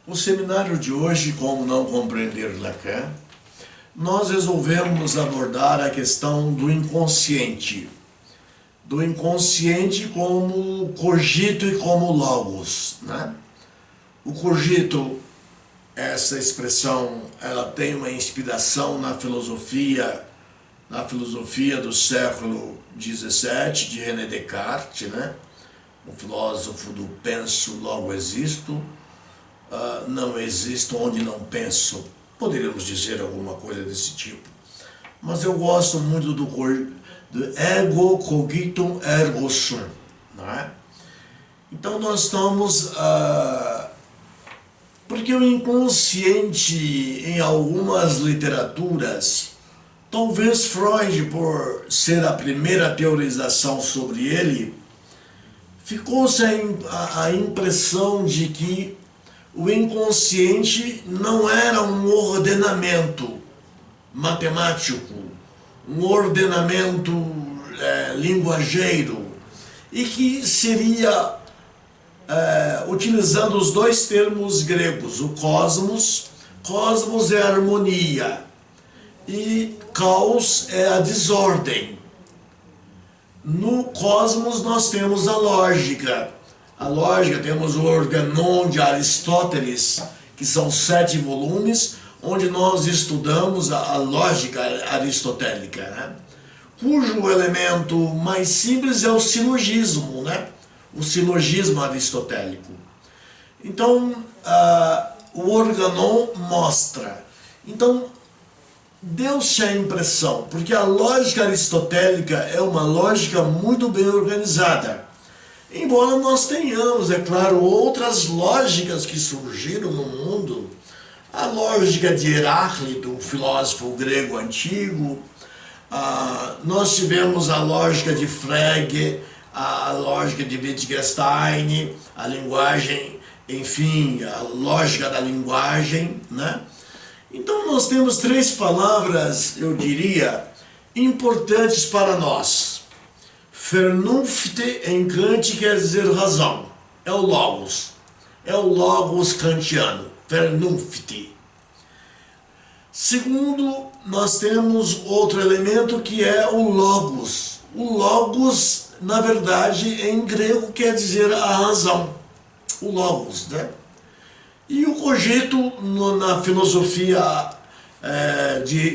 O seminário de hoje, como não compreender Lacan, nós resolvemos abordar a questão do inconsciente. Do inconsciente como cogito e como logos, né? O cogito, essa expressão, ela tem uma inspiração na filosofia do século XVII, de René Descartes, né? O filósofo do penso, logo existo, não existo onde não penso. Poderíamos dizer alguma coisa desse tipo. Mas eu gosto muito do ego cogitum ergo sum, não é? Então nós estamos... porque o inconsciente, em algumas literaturas, talvez Freud, por ser a primeira teorização sobre ele, ficou-se a impressão de que o inconsciente não era um ordenamento matemático, um ordenamento linguageiro, e que seria, utilizando os dois termos gregos, o cosmos é a harmonia, e caos é a desordem. No cosmos nós temos a lógica. A lógica, temos o Organon de Aristóteles, que são 7 volumes, onde nós estudamos a lógica aristotélica, né? Cujo elemento mais simples é o silogismo, né? O silogismo aristotélico. Então, o Organon mostra. Então, deu-se a impressão, porque a lógica aristotélica é uma lógica muito bem organizada. Embora nós tenhamos, é claro, outras lógicas que surgiram no mundo, a lógica de Heráclito, um filósofo grego antigo, nós tivemos a lógica de Frege, a lógica de Wittgenstein, a linguagem, enfim, a lógica da linguagem, né? Então nós temos 3 palavras, eu diria, importantes para nós. Vernunft em Kant quer dizer razão, é o logos kantiano, Vernunft. Segundo, nós temos outro elemento que é o logos. O logos, na verdade, em grego quer dizer a razão, o logos, né? E o cogito, na filosofia de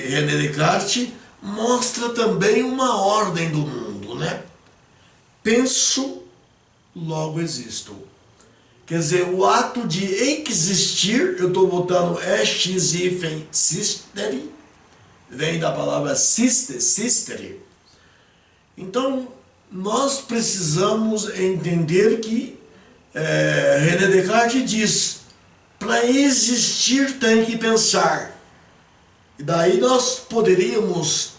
René Descartes, mostra também uma ordem do mundo, né? Penso, logo existo. Quer dizer, o ato de existir, eu estou botando existere, vem da palavra sistere. Então, nós precisamos entender que René Descartes diz, para existir tem que pensar. E daí nós poderíamos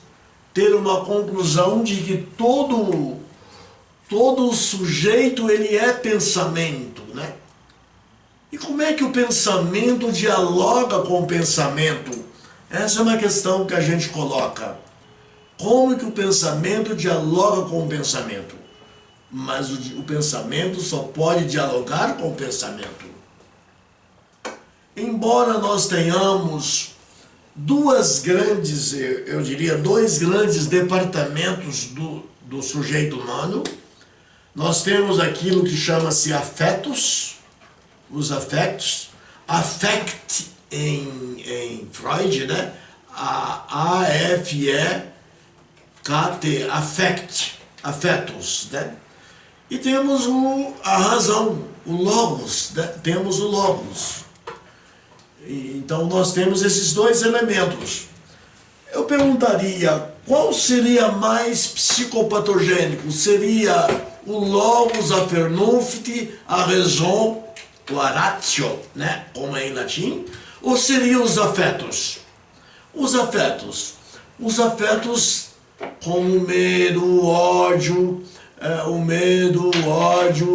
ter uma conclusão de que todo sujeito ele é pensamento, né? E como é que o pensamento dialoga com o pensamento? Essa é uma questão que a gente coloca. Como que o pensamento dialoga com o pensamento? Mas o pensamento só pode dialogar com o pensamento. Embora nós tenhamos dois grandes departamentos do sujeito humano, nós temos aquilo que chama-se afetos, os afetos, affect em Freud, né? A-F-E-K-T, affect, afetos, né? E temos a razão, o logos, né? Temos o logos. Então nós temos esses 2 elementos. Eu perguntaria, qual seria mais psicopatogênico? Seria o logos, a Vernunft, a raison, o ratio, né? Como é em latim? Ou seriam os afetos? Os afetos como o medo, o ódio,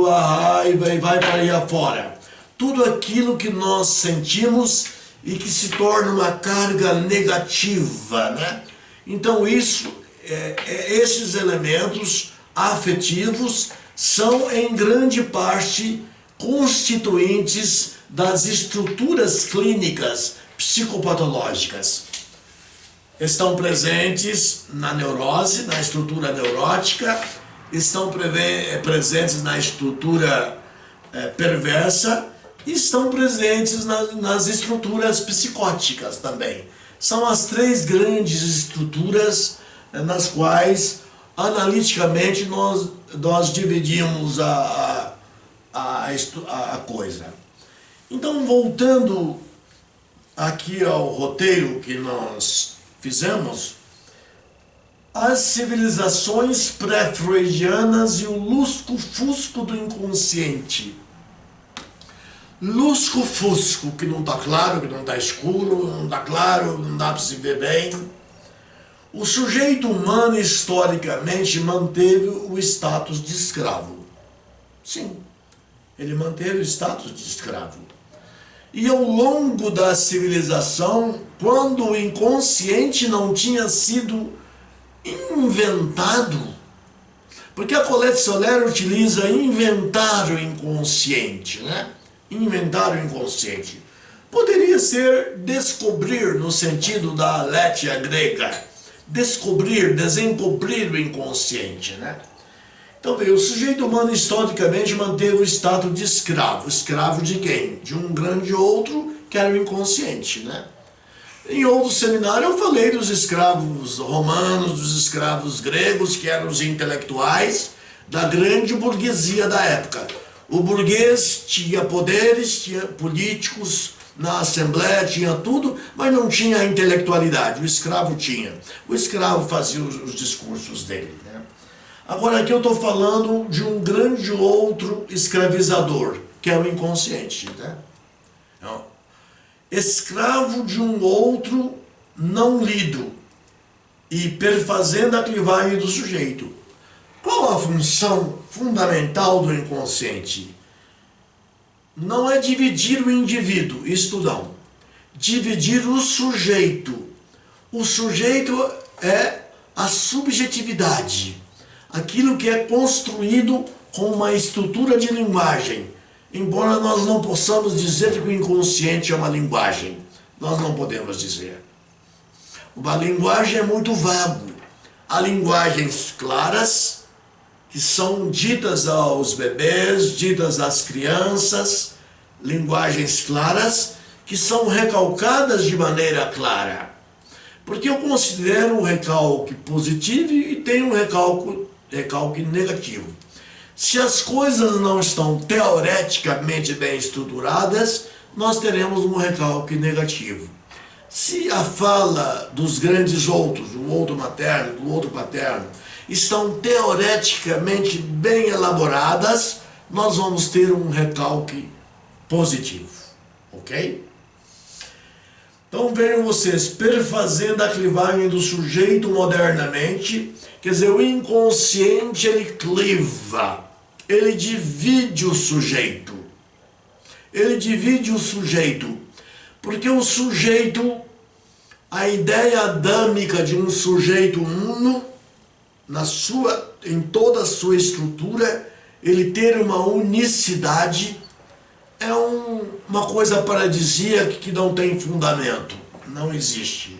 a raiva e vai para aí afora. Tudo aquilo que nós sentimos e que se torna uma carga negativa, né? Então esses elementos afetivos são em grande parte constituintes das estruturas clínicas psicopatológicas. Estão presentes na neurose, na estrutura neurótica, estão presentes na estrutura perversa e estão presentes nas estruturas psicóticas também. São as três grandes estruturas nas quais, analiticamente, nós dividimos a coisa. Então, voltando aqui ao roteiro que nós fizemos, as civilizações pré-freudianas e o lusco-fusco do inconsciente. Lusco-fusco, que não está claro, que não está escuro, não está claro, não dá para se ver bem. O sujeito humano, historicamente, manteve o status de escravo. Sim, ele manteve o status de escravo. E ao longo da civilização, quando o inconsciente não tinha sido inventado, porque a Colette Soler utiliza inventar o inconsciente, né? Inventar o inconsciente. Poderia ser descobrir, no sentido da Létia grega, descobrir, desencobrir o inconsciente, né? Então, veja, o sujeito humano historicamente manteve o status de escravo. Escravo de quem? De um grande outro, que era o inconsciente, né? Em outro seminário eu falei dos escravos romanos, dos escravos gregos, que eram os intelectuais da grande burguesia da época. O burguês tinha poderes, tinha políticos na assembleia, tinha tudo, mas não tinha a intelectualidade. O escravo tinha. O escravo fazia os discursos dele, né? Agora aqui eu estou falando de um grande outro escravizador, que é o inconsciente, né? Então, escravo de um outro não lido e perfazendo a clivagem do sujeito. Qual a função fundamental do inconsciente? Não é dividir o indivíduo, isto não. Dividir o sujeito. O sujeito é a subjetividade. Aquilo que é construído com uma estrutura de linguagem. Embora nós não possamos dizer que o inconsciente é uma linguagem. Nós não podemos dizer. Uma linguagem é muito vago. Há linguagens claras, que são ditas aos bebês, ditas às crianças, linguagens claras, que são recalcadas de maneira clara. Porque eu considero um recalque positivo e tenho um recalque negativo. Se as coisas não estão teoreticamente bem estruturadas, nós teremos um recalque negativo. Se a fala dos grandes outros, do outro materno, do outro paterno, estão teoreticamente bem elaboradas, nós vamos ter um recalque positivo, ok? Então vejam vocês, perfazendo a clivagem do sujeito modernamente, quer dizer, o inconsciente ele cliva, ele divide o sujeito. Ele divide o sujeito, porque o sujeito, a ideia adâmica de um sujeito uno, em toda a sua estrutura, ele ter uma unicidade, é uma coisa paradisíaca que não tem fundamento, não existe.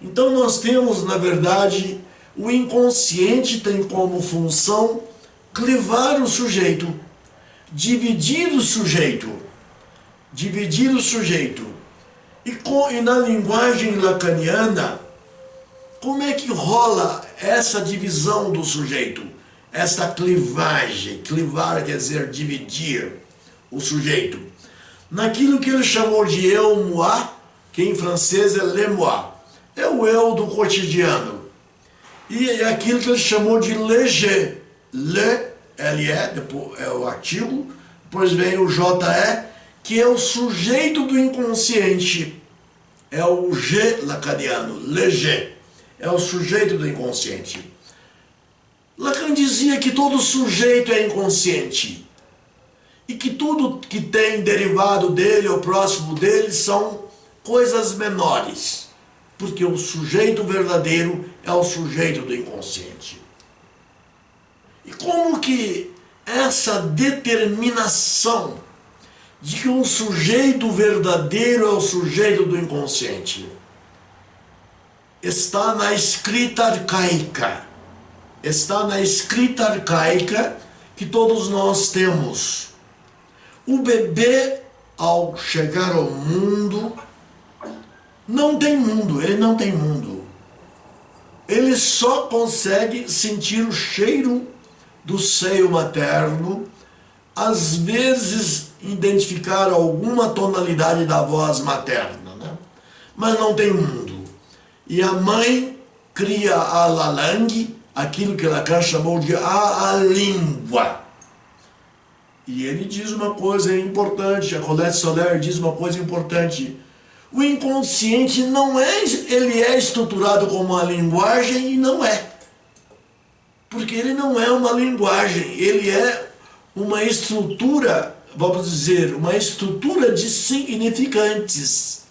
Então nós temos, na verdade, o inconsciente tem como função clivar o sujeito, dividir o sujeito. E na linguagem lacaniana, como é que rola essa divisão do sujeito? Essa clivagem, clivar quer dizer dividir o sujeito. Naquilo que ele chamou de eu, moi, que em francês é le moi, é o eu do cotidiano. E aquilo que ele chamou de léger, le, L-E, depois é o artigo, depois vem o J-E, que é o sujeito do inconsciente. É o G lacaniano, léger, é o sujeito do inconsciente. Lacan dizia que todo sujeito é inconsciente e que tudo que tem derivado dele ou próximo dele são coisas menores, porque o sujeito verdadeiro é o sujeito do inconsciente. E como que essa determinação de que um sujeito verdadeiro é o sujeito do inconsciente. Está na escrita arcaica. Está na escrita arcaica que todos nós temos. O bebê, ao chegar ao mundo, não tem mundo, ele não tem mundo. Ele só consegue sentir o cheiro do seio materno, às vezes identificar alguma tonalidade da voz materna, né? Mas não tem mundo. E a mãe cria a Lalang, aquilo que Lacan chamou de a língua. E ele diz uma coisa importante, a Colette Soler diz uma coisa importante. O inconsciente não é, ele é estruturado como uma linguagem e não é. Porque ele não é uma linguagem, ele é uma estrutura, vamos dizer, uma estrutura de significantes,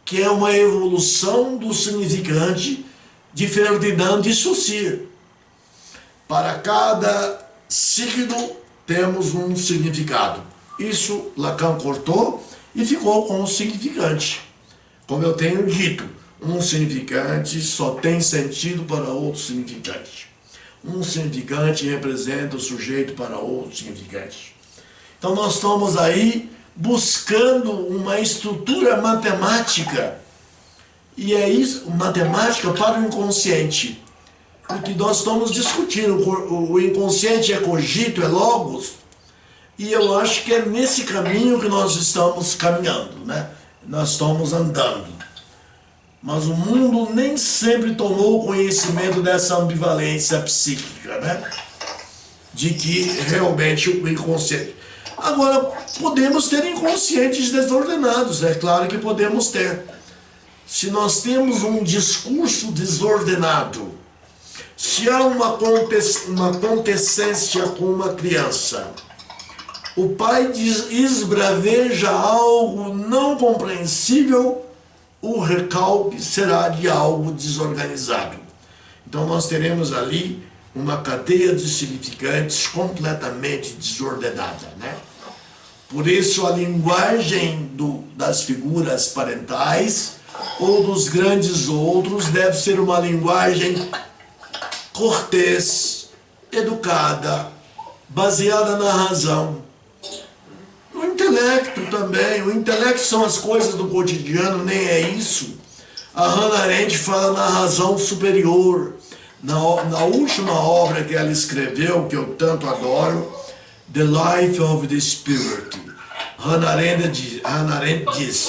que é uma evolução do significante de Ferdinand de Saussure. Para cada signo temos um significado. Isso Lacan cortou e ficou com um significante. Como eu tenho dito, um significante só tem sentido para outro significante. Um significante representa o sujeito para outro significante. Então nós estamos aí buscando uma estrutura matemática, e é isso, matemática para o inconsciente. Porque nós estamos discutindo, o inconsciente é cogito, é logos, e eu acho que é nesse caminho que nós estamos caminhando, né? Nós estamos andando. Mas o mundo nem sempre tomou conhecimento dessa ambivalência psíquica, né? De que realmente o inconsciente... Agora, podemos ter inconscientes desordenados, é claro que podemos ter. Se nós temos um discurso desordenado, se há uma acontecência com uma criança, o pai esbraveja algo não compreensível, o recalque será de algo desorganizado. Então nós teremos ali uma cadeia de significantes completamente desordenada, né? Por isso a linguagem das figuras parentais ou dos grandes outros deve ser uma linguagem cortês, educada, baseada na razão. O intelecto também, o intelecto são as coisas do cotidiano, nem é isso. A Hannah Arendt fala na razão superior. Na última obra que ela escreveu, que eu tanto adoro, The Life of the Spirit, Hannah Arendt diz,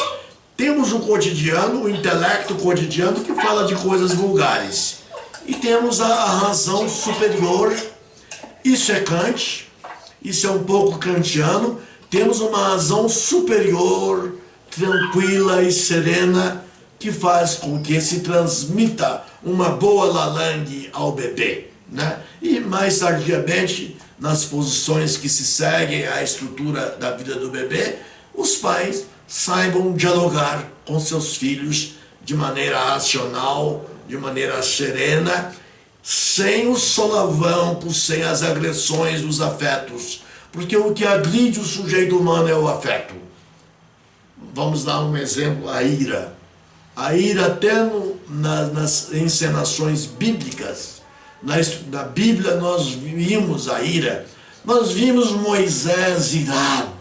temos o cotidiano, o intelecto cotidiano que fala de coisas vulgares. E temos a razão superior, isso é Kant, isso é um pouco kantiano, temos uma razão superior, tranquila e serena, que faz com que se transmita uma boa Lalang ao bebê, né? E mais tardiamente, nas posições que se seguem à estrutura da vida do bebê, os pais saibam dialogar com seus filhos de maneira racional, de maneira serena, sem os solavancos, sem as agressões dos afetos. Porque o que agride o sujeito humano é o afeto. Vamos dar um exemplo, a ira. A ira até nas encenações bíblicas, na Bíblia nós vimos a ira. Nós vimos Moisés irado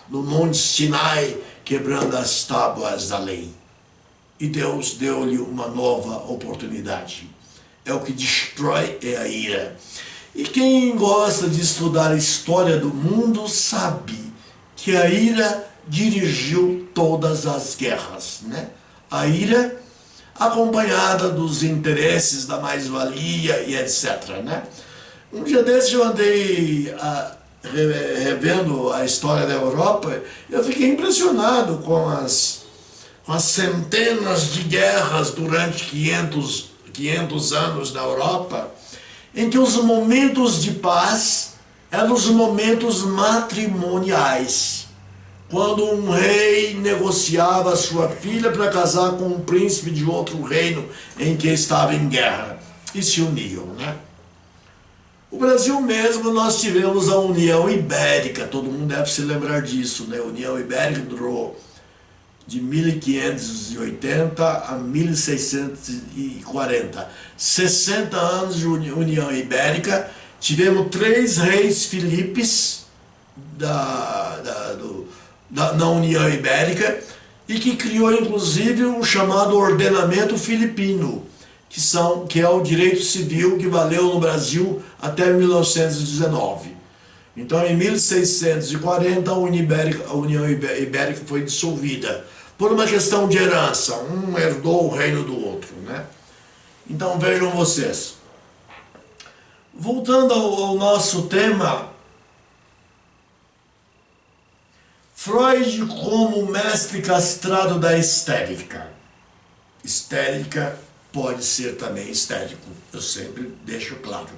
no Monte Sinai, quebrando as tábuas da lei. E Deus deu-lhe uma nova oportunidade. É o que destrói, é a ira. E quem gosta de estudar a história do mundo sabe que a ira dirigiu todas as guerras, né? A ira acompanhada dos interesses da mais-valia e etc, né? Um dia desses eu andei revendo a história da Europa, eu fiquei impressionado com as centenas de guerras durante 500 anos na Europa, em que os momentos de paz eram os momentos matrimoniais. Quando um rei negociava sua filha para casar com um príncipe de outro reino em que estava em guerra, e se uniam, né? O Brasil mesmo, nós tivemos a União Ibérica, todo mundo deve se lembrar disso, né? A União Ibérica durou de 1580 a 1640. 60 anos de União Ibérica. Tivemos 3 reis Filipes na União Ibérica e que criou inclusive o chamado ordenamento filipino, que é o direito civil que valeu no Brasil até 1919. Então, em 1640, a União Ibérica foi dissolvida por uma questão de herança. Um herdou o reino do outro, né? Então, vejam vocês. Voltando ao nosso tema, Freud como mestre castrado da histérica. Histérica pode ser também histérico, eu sempre deixo claro,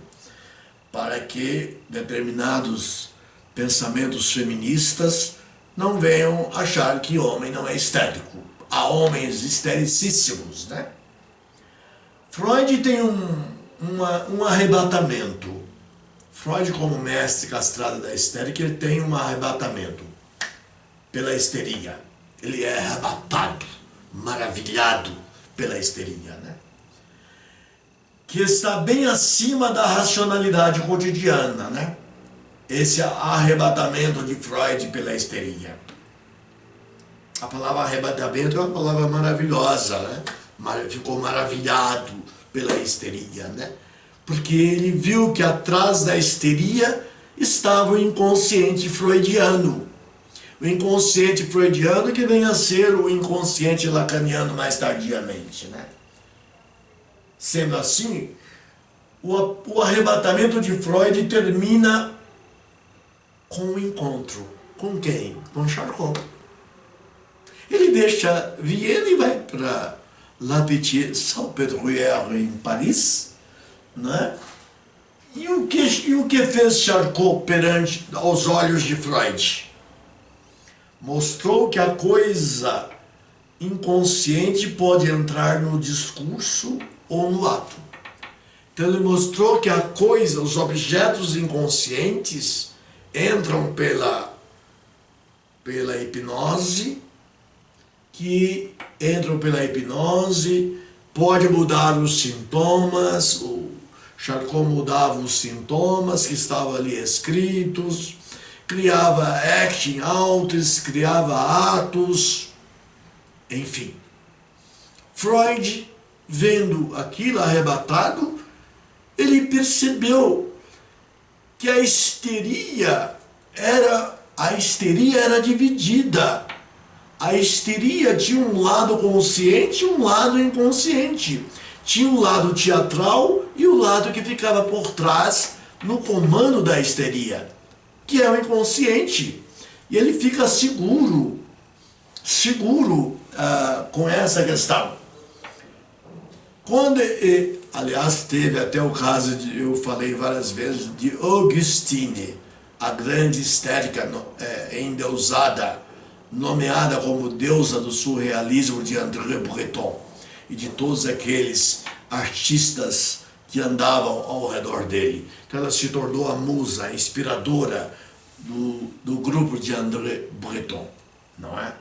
para que determinados pensamentos feministas não venham achar que homem não é histérico. Há homens histericíssimos, né? Freud tem um arrebatamento. Freud, como mestre castrado da histérica, ele tem um arrebatamento pela histeria. Ele é arrebatado, maravilhado pela histeria, né? Que está bem acima da racionalidade cotidiana, né? Esse arrebatamento de Freud pela histeria. A palavra arrebatamento é uma palavra maravilhosa, né? Ficou maravilhado pela histeria, né? Porque ele viu que atrás da histeria estava o inconsciente freudiano. O inconsciente freudiano que vem a ser o inconsciente lacaniano mais tardiamente, né? Sendo assim, o arrebatamento de Freud termina com o encontro. Com quem? Com Charcot. Ele deixa Viena e vai para La Pitié-Salpêtrière, em Paris, né? E o que fez Charcot perante aos olhos de Freud? Mostrou que a coisa inconsciente pode entrar no discurso ou no ato. Então ele mostrou que a coisa, os objetos inconscientes entram pela hipnose, pode mudar os sintomas. O Charcot mudava os sintomas que estavam ali escritos, criava acting outs, criava atos, enfim. Freud, vendo aquilo arrebatado, ele percebeu que a histeria era dividida. A histeria tinha um lado consciente e um lado inconsciente. Tinha um lado teatral e o lado que ficava por trás no comando da histeria, que é o inconsciente. E ele fica seguro com essa questão. Aliás, teve até o caso, eu falei várias vezes, de Augustine, a grande histérica endeusada, nomeada como deusa do surrealismo de André Breton e de todos aqueles artistas que andavam ao redor dele. Então ela se tornou a musa, a inspiradora do grupo de André Breton, não é?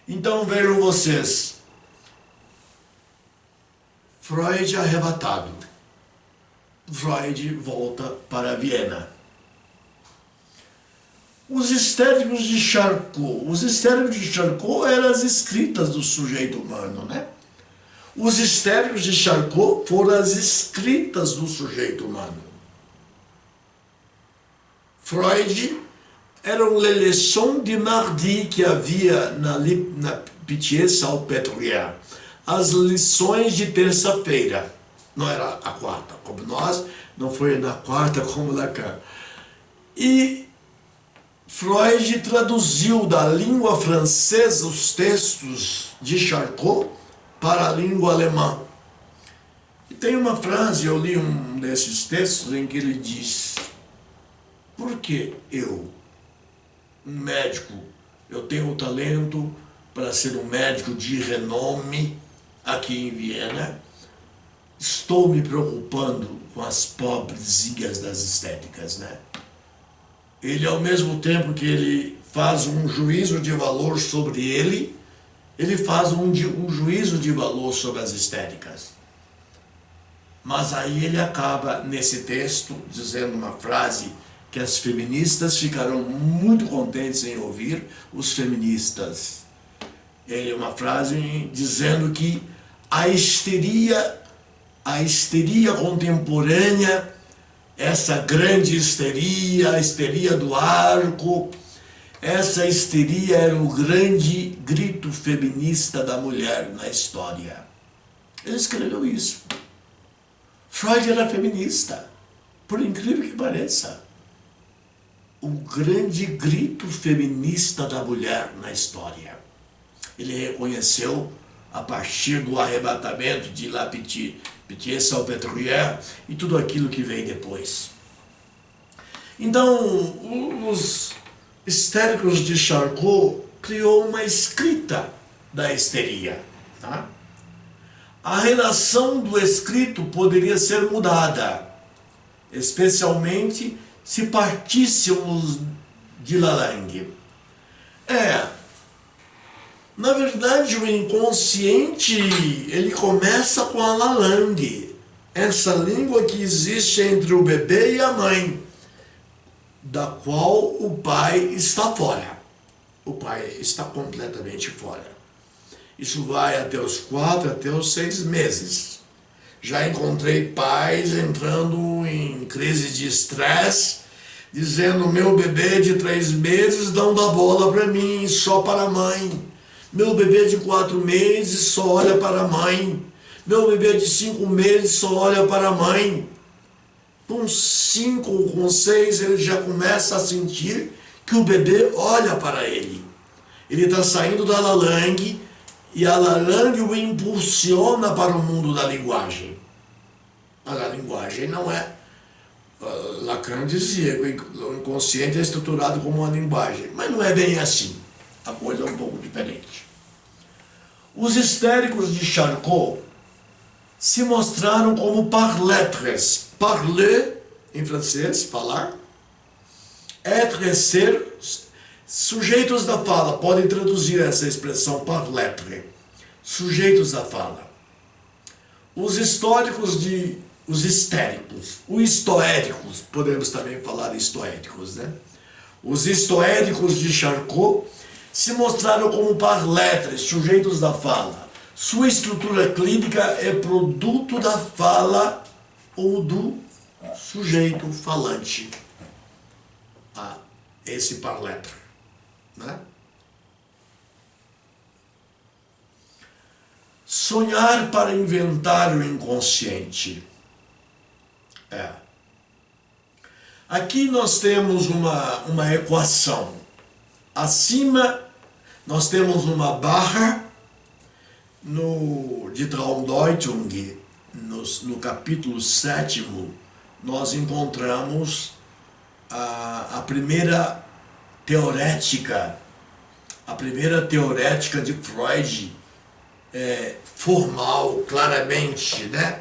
Então vejam vocês, Freud arrebatado. Freud volta para Viena. Os histéricos de Charcot. Os histéricos de Charcot eram as escritas do sujeito humano, né? Os histéricos de Charcot foram as escritas do sujeito humano. Freud era um leçon de mardi que havia na Pitié-Salpêtrière. As lições de terça-feira. Não era a quarta, como nós, não foi na quarta como Lacan. E Freud traduziu da língua francesa os textos de Charcot para a língua alemã. E tem uma frase, eu li um desses textos, em que ele diz: por que eu, um médico, eu tenho o talento para ser um médico de renome aqui em Viena, estou me preocupando com as pobrezinhas das histéricas, né? Ele, ao mesmo tempo que ele faz um juízo de valor sobre ele faz um juízo de valor sobre as histéricas. Mas aí ele acaba, nesse texto, dizendo uma frase que as feministas ficarão muito contentes em ouvir, os feministas. É uma frase dizendo que a histeria contemporânea, essa grande histeria, a histeria do arco, essa histeria era o grande grito feminista da mulher na história. Ele escreveu isso. Freud era feminista, por incrível que pareça. O grande grito feminista da mulher na história. Ele reconheceu, a partir do arrebatamento de La Pitié-Salpêtrière e tudo aquilo que vem depois. Então, os histéricos de Charcot criou uma escrita da histeria. Tá? A relação do escrito poderia ser mudada, especialmente se partíssemos de Lalande. Na verdade, o inconsciente, ele começa com a Lalande, essa língua que existe entre o bebê e a mãe, da qual o pai está fora. O pai está completamente fora. Isso vai até os 4, até os 6 meses. Já encontrei pais entrando em crise de estresse, dizendo: meu bebê de 3 meses não dá bola para mim, só para a mãe. Meu bebê de 4 meses só olha para a mãe. Meu bebê de 5 meses só olha para a mãe. Com 5 ou com 6 ele já começa a sentir que o bebê olha para ele. Ele está saindo da Lalande e a Lalande o impulsiona para o mundo da linguagem. Mas a linguagem não é. Lacan dizia que o inconsciente é estruturado como uma linguagem, mas não é bem assim. A coisa é um pouco diferente. Os histéricos de Charcot se mostraram como parletres. Parler, em francês, falar. Être, ser. Sujeitos da fala. Podem traduzir essa expressão parletre. Sujeitos da fala. Os histéricos, os estoéricos, podemos também falar estoéricos, né? Os estoéricos de Charcot se mostraram como parletres, sujeitos da fala. Sua estrutura clínica é produto da fala ou do sujeito falante. Esse parletre, né? Sonhar para inventar o inconsciente. Aqui nós temos uma equação. Acima nós temos uma barra de Traumdeutung, no capítulo 7º, nós encontramos a primeira teorética de Freud, formal, claramente, né?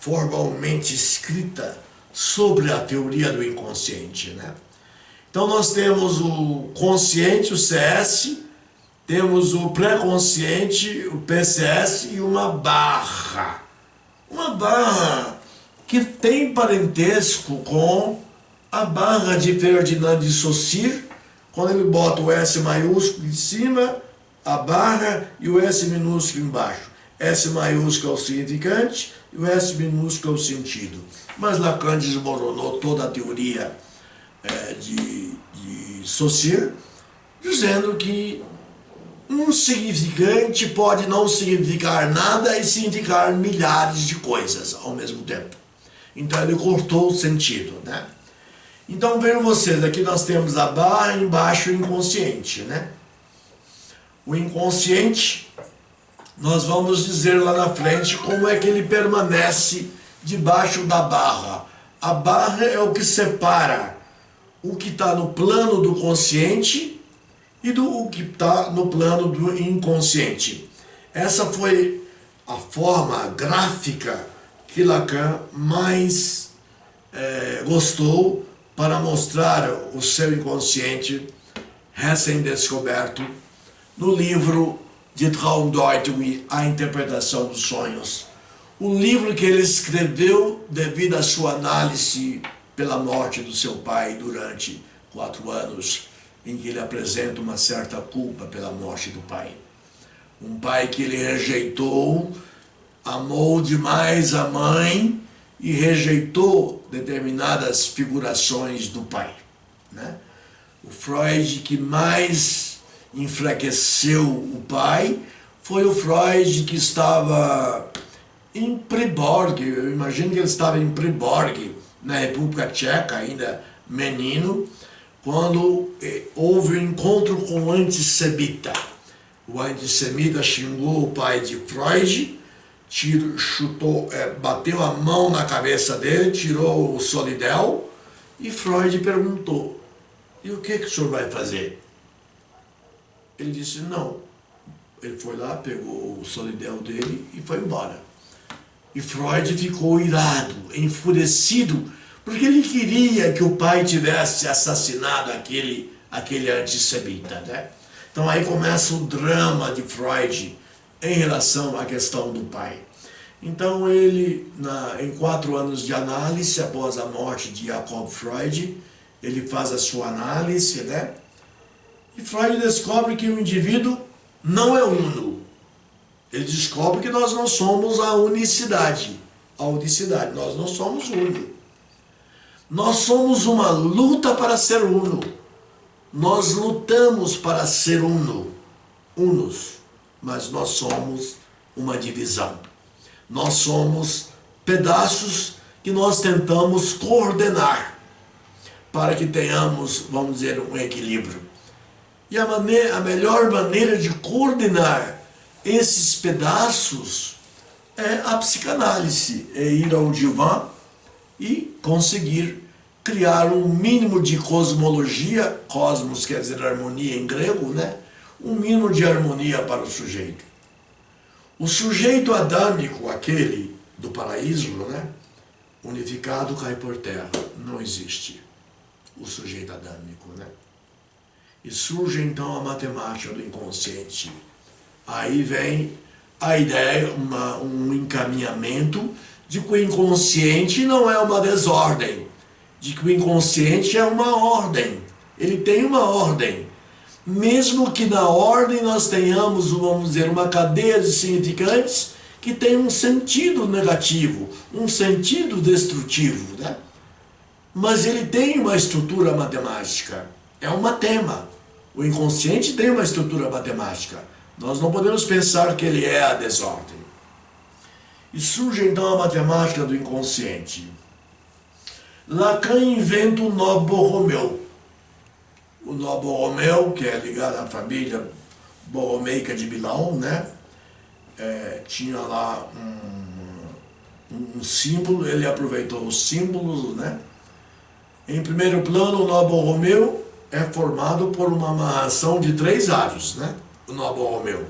Formalmente escrita sobre a teoria do inconsciente, né? Então nós temos o consciente, o CS, temos o pré-consciente, o PCS e uma barra. Uma barra que tem parentesco com a barra de Ferdinand de Saussure, quando ele bota o S maiúsculo em cima, a barra e o S minúsculo embaixo. S maiúsculo é o significante e o S minúsculo é o sentido. Mas Lacan desmoronou toda a teoria de Saussure, dizendo que um significante pode não significar nada e significar milhares de coisas ao mesmo tempo. Então ele cortou o sentido, né? Então vejam vocês, aqui nós temos a barra e embaixo o inconsciente, né? O inconsciente, nós vamos dizer lá na frente como é que ele permanece debaixo da barra. A barra é o que separa o que está no plano do consciente e o que está no plano do inconsciente. Essa foi a forma gráfica que Lacan mais gostou para mostrar o seu inconsciente recém-descoberto no livro de Traumdeutung, A Interpretação dos Sonhos. Um livro que ele escreveu devido à sua análise pela morte do seu pai durante 4 anos, em que ele apresenta uma certa culpa pela morte do pai. Um pai que ele rejeitou, amou demais a mãe e rejeitou determinadas figurações do pai, né? O Freud que mais enfraqueceu o pai foi o Freud que estava em Pribor, eu imagino que ele estava em Pribor, na República Tcheca, ainda menino, quando houve um encontro com o antissemita. O antissemita xingou o pai de Freud, chutou, bateu a mão na cabeça dele, tirou o solidel, e Freud perguntou: e o que o senhor vai fazer? Ele disse: não. Ele foi lá, pegou o solidel dele e foi embora. E Freud ficou irado, enfurecido, porque ele queria que o pai tivesse assassinado aquele antissemita, né? Então aí começa o drama de Freud em relação à questão do pai. Então ele, em 4 anos de análise, após a morte de Jacob Freud, ele faz a sua análise, né? E Freud descobre que o indivíduo não é uno. Ele descobre que nós não somos a unicidade. Nós não somos uno. Nós somos uma luta para ser uno. Nós lutamos para ser unos, mas nós somos uma divisão. Nós somos pedaços que nós tentamos coordenar para que tenhamos, vamos dizer, um equilíbrio. E a melhor maneira de coordenar esses pedaços é a psicanálise, é ir ao divã e conseguir criar um mínimo de cosmologia, cosmos quer dizer harmonia em grego, né? Um mínimo de harmonia para o sujeito. O sujeito adâmico, aquele do paraíso, né? Unificado, cai por terra. Não existe o sujeito adâmico, né? E surge então a matemática do inconsciente. Aí vem a ideia, um encaminhamento de que o inconsciente não é uma desordem, de que o inconsciente é uma ordem. Ele tem uma ordem. Mesmo que na ordem nós tenhamos, vamos dizer, uma cadeia de significantes que tem um sentido negativo, um sentido destrutivo, né? Mas ele tem uma estrutura matemática. É um matema. O inconsciente tem uma estrutura matemática. Nós não podemos pensar que ele é a desordem. E surge então a matemática do inconsciente. Lacan inventa o nó Borromeu. O nó Borromeu, que é ligado à família borromeica de Milão, né? Tinha lá um símbolo, ele aproveitou os símbolos, né? Em primeiro plano, o nó Borromeu é formado por uma amarração de 3 aros, né? O nó Borromeu.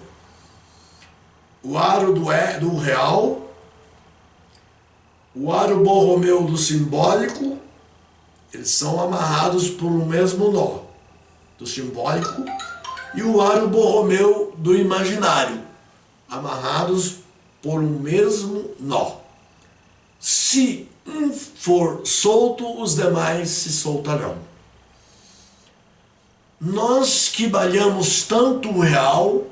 O aro do real, o aro Borromeu do simbólico, eles são amarrados por um mesmo nó, do simbólico, e o aro Borromeu do imaginário, amarrados por um mesmo nó. Se um for solto, os demais se soltarão. Nós que balhamos tanto o real,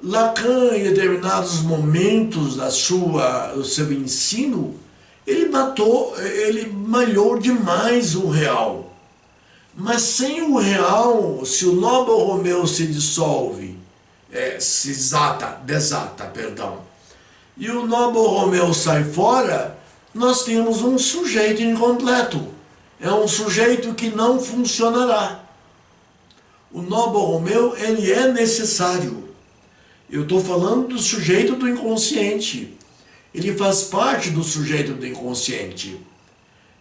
Lacan, em determinados momentos do seu ensino, ele malhou demais o real. Mas sem o real, se o nó Borromeu se dissolve, desata, e o nó Borromeu sai fora, nós temos um sujeito incompleto. É um sujeito que não funcionará. O nó Borromeu, ele é necessário. Eu estou falando do sujeito do inconsciente. Ele faz parte do sujeito do inconsciente,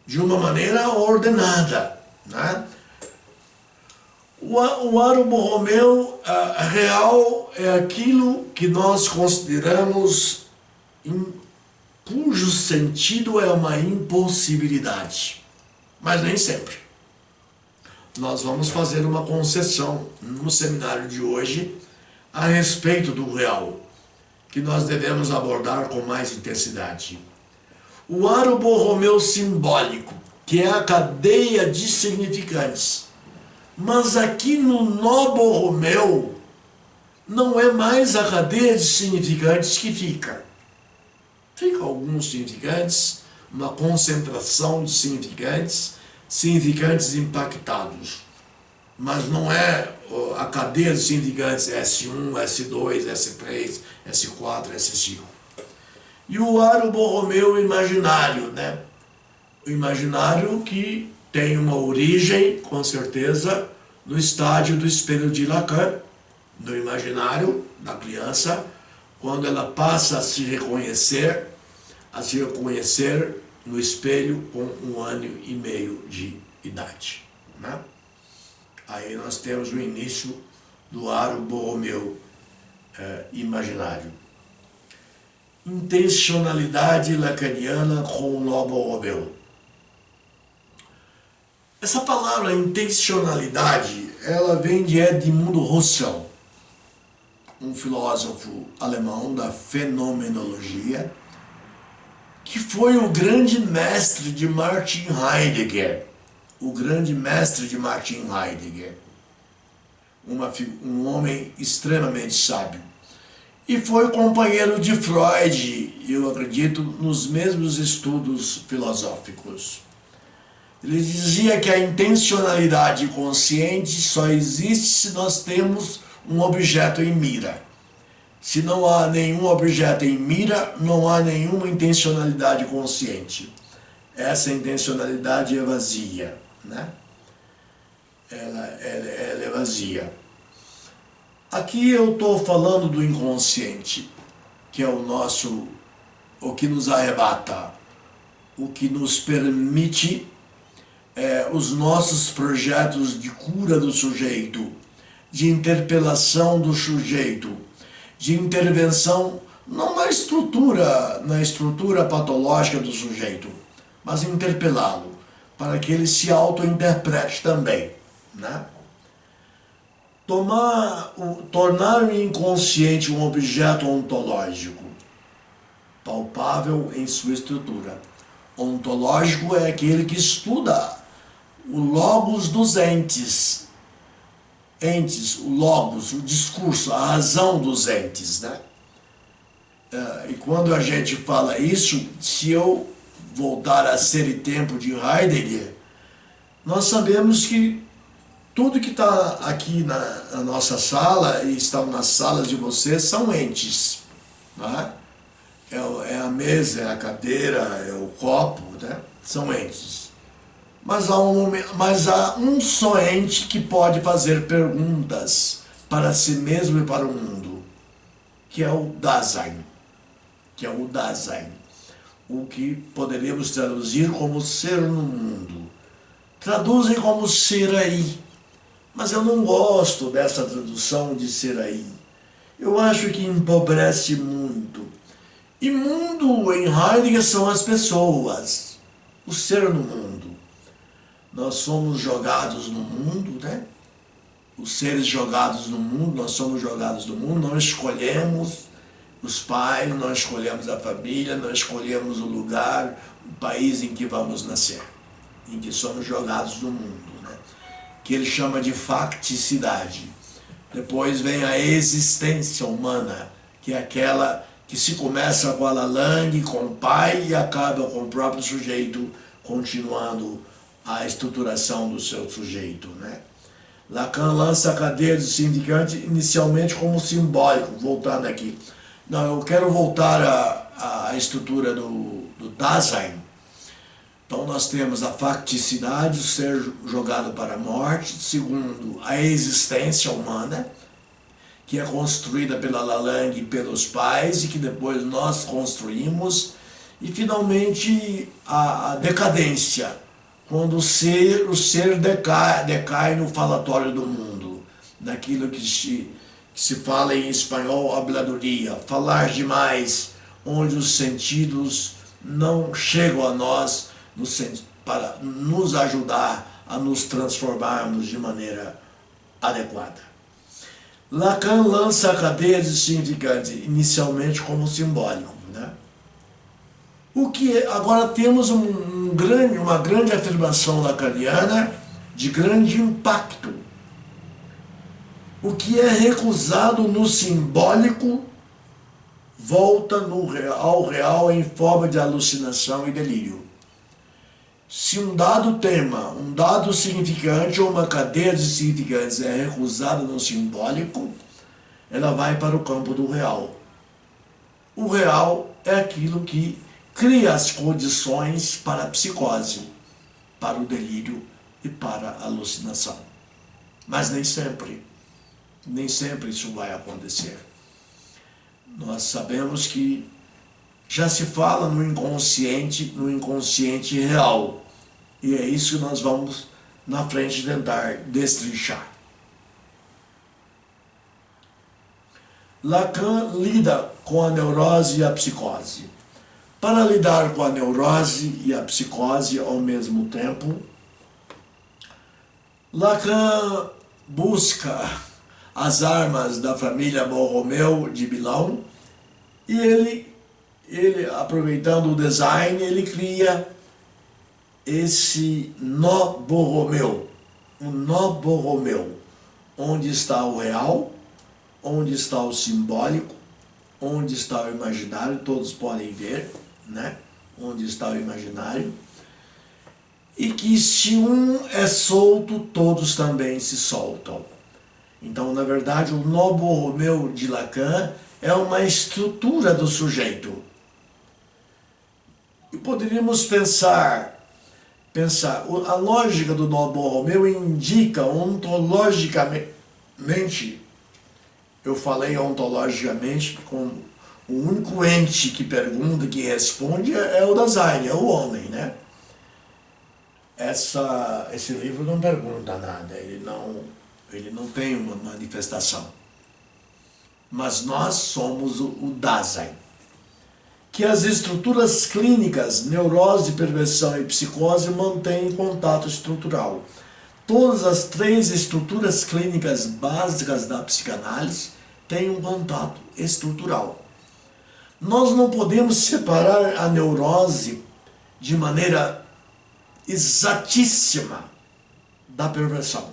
de uma maneira ordenada, né? O aro Borromeu real é aquilo que nós consideramos cujo sentido é uma impossibilidade, mas nem sempre. Nós vamos fazer uma concessão no seminário de hoje a respeito do real, que nós devemos abordar com mais intensidade. O aro borromeu simbólico, que é a cadeia de significantes. Mas aqui no nó borromeu, não é mais a cadeia de significantes que fica. Fica alguns significantes, uma concentração de significantes, significantes impactados. Mas não é a cadeia de significantes S1, S2, S3, S4, S5. E o aro borromeu imaginário, né? O imaginário que tem uma origem, com certeza, no estádio do espelho de Lacan, no imaginário da criança, quando ela passa a se reconhecer no espelho com 1 ano e meio de idade, né? Aí nós temos o início do aro borromeu imaginário. Intencionalidade lacaniana com o nó borromeu. Essa palavra intencionalidade, ela vem de Edmund Husserl, um filósofo alemão da fenomenologia, que foi o grande mestre de Martin Heidegger. O grande mestre de Martin Heidegger. Um homem extremamente sábio. E foi companheiro de Freud, eu acredito, nos mesmos estudos filosóficos. Ele dizia que a intencionalidade consciente só existe se nós temos um objeto em mira. Se não há nenhum objeto em mira, não há nenhuma intencionalidade consciente. Essa intencionalidade é vazia, né? Ela é vazia. Aqui eu estou falando do inconsciente, que é o que nos arrebata, o que nos permite os nossos projetos de cura do sujeito, de interpelação do sujeito, de intervenção não na estrutura patológica do sujeito, mas interpelá-lo, para que ele se auto-interprete também, né? Tornar o inconsciente um objeto ontológico, palpável em sua estrutura. Ontológico é aquele que estuda o logos dos entes. Entes, o logos, o discurso, a razão dos entes, né? E quando a gente fala isso, se eu voltar a Ser e Tempo de Heidegger, nós sabemos que tudo que está aqui na nossa sala e estão nas salas de vocês são entes, né? É a mesa, é a cadeira, é o copo, né? São entes. Mas há um só ente que pode fazer perguntas para si mesmo e para o mundo, que é o Dasein, o que poderíamos traduzir como ser no mundo. Traduzem como ser aí, mas eu não gosto dessa tradução de ser aí. Eu acho que empobrece muito. E mundo em Heidegger são as pessoas, o ser no mundo. Nós somos jogados no mundo, né? Os seres jogados no mundo, nós somos jogados no mundo, não escolhemos os pais, não escolhemos a família, não escolhemos o lugar, o país em que vamos nascer, em que somos jogados no mundo, né? Que ele chama de facticidade. Depois vem a existência humana, que é aquela que se começa com a Lalang, com o pai e acaba com o próprio sujeito, continuando a estruturação do seu sujeito, né? Lacan lança a cadeia do significante inicialmente como simbólico, voltando aqui. Não, eu quero voltar à estrutura do Dasein. Então nós temos a facticidade, o ser jogado para a morte. Segundo, a existência humana, que é construída pela Lalang e pelos pais e que depois nós construímos. E finalmente a decadência, quando o ser decai no falatório do mundo, naquilo que se fala em espanhol, habladuria, falar demais, onde os sentidos não chegam a nós para nos ajudar a nos transformarmos de maneira adequada. Lacan lança a cadeia de significante inicialmente como simbólico, né? Agora temos uma grande afirmação lacaniana de grande impacto. O que é recusado no simbólico volta ao real em forma de alucinação e delírio. Se um dado tema, um dado significante ou uma cadeia de significantes é recusada no simbólico, ela vai para o campo do real. O real é aquilo que cria as condições para a psicose, para o delírio e para a alucinação. Mas nem sempre isso vai acontecer. Nós sabemos que já se fala no inconsciente real. E é isso que nós vamos na frente tentar destrinchar. Lacan lida com a neurose e a psicose. Para lidar com a neurose e a psicose ao mesmo tempo, Lacan busca as armas da família Borromeu de Milão e ele, aproveitando o design, ele cria esse nó Borromeu, um nó Borromeu, onde está o real, onde está o simbólico, onde está o imaginário, todos podem ver, né? Onde está o imaginário, e que se um é solto, todos também se soltam. Então, na verdade, o nó Borromeu de Lacan é uma estrutura do sujeito. E poderíamos pensar, a lógica do nó Borromeu indica ontologicamente, eu falei ontologicamente, como o único ente que pergunta, que responde é o Dasein, é o homem, né? Esse livro não pergunta nada, ele não tem uma manifestação. Mas nós somos o Dasein. Que as estruturas clínicas, neurose, perversão e psicose, mantêm contato estrutural. Todas as três estruturas clínicas básicas da psicanálise têm um contato estrutural. Nós não podemos separar a neurose de maneira exatíssima da perversão.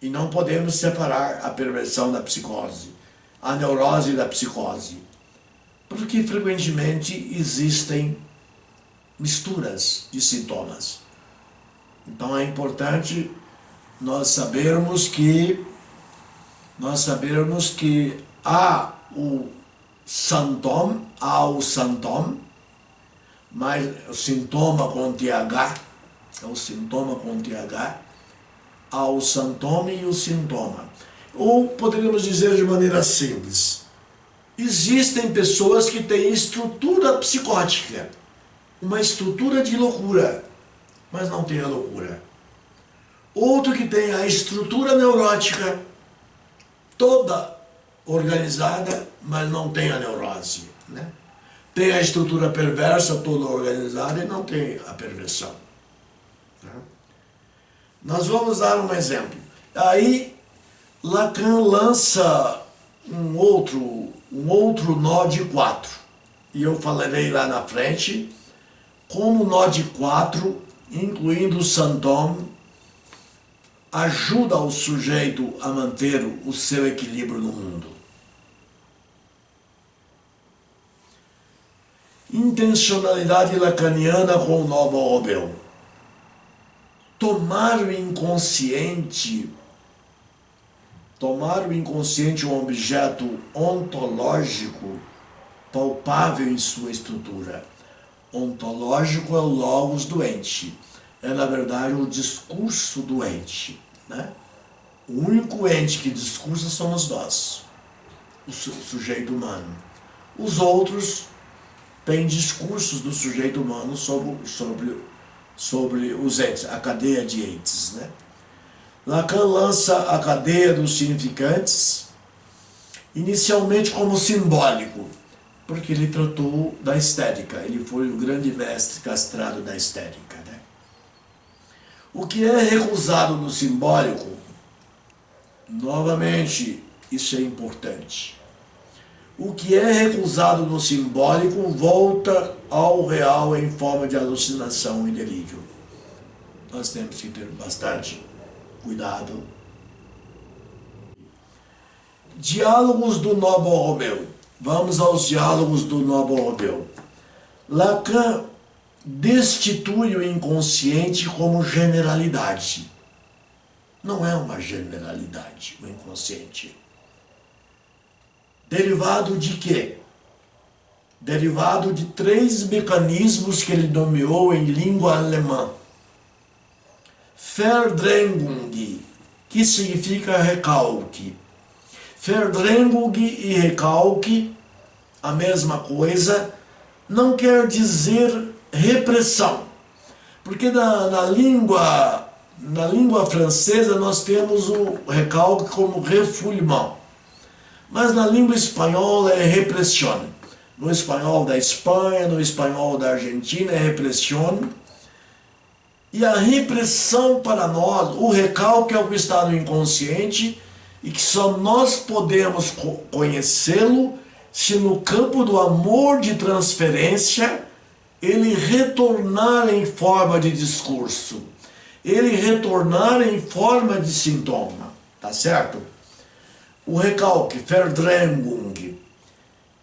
E não podemos separar a perversão da psicose, a neurose da psicose. Porque frequentemente existem misturas de sintomas. Então é importante nós sabermos que há o sintoma, mas o sintoma com TH, é o sintoma com TH, há o sintoma e o sintoma. Ou poderíamos dizer de maneira simples, existem pessoas que têm estrutura psicótica, uma estrutura de loucura, mas não tem a loucura. Outro que tem a estrutura neurótica toda organizada, mas não tem a neurose, né? Tem a estrutura perversa toda organizada e não tem a perversão, né? Nós vamos dar um exemplo. Aí Lacan lança um outro nó de 4. E eu falarei lá na frente como o nó de 4, incluindo o sintoma, ajuda o sujeito a manter o seu equilíbrio no mundo. Intencionalidade lacaniana com o nó Borromeu. Tomar o inconsciente um objeto ontológico palpável em sua estrutura. Ontológico é o logos doente. É, na verdade, o discurso doente, né? O único ente que discursa somos nós, o sujeito humano. Os outros têm discursos do sujeito humano sobre os entes, a cadeia de entes, né? Lacan lança a cadeia dos significantes, inicialmente como simbólico, porque ele tratou da estética, ele foi o grande mestre castrado da estética, né? O que é recusado no simbólico, novamente, isso é importante. O que é recusado no simbólico volta ao real em forma de alucinação e delírio. Nós temos que ter bastante cuidado. Diálogos do Noble Romeu. Vamos aos diálogos do Noble Romeu. Lacan destitui o inconsciente como generalidade. Não é uma generalidade, o inconsciente. Derivado de quê? Derivado de 3 mecanismos que ele nomeou em língua alemã. Verdrängung, que significa recalque. Verdrängung e recalque, a mesma coisa, não quer dizer repressão. Porque na língua francesa nós temos o recalque como refoulement. Mas na língua espanhola é repressão. No espanhol da Espanha, no espanhol da Argentina é repressão. E a repressão para nós, o recalque é o que está no inconsciente e que só nós podemos conhecê-lo se no campo do amor de transferência ele retornar em forma de discurso, ele retornar em forma de sintoma, tá certo? O recalque, Verdrängung.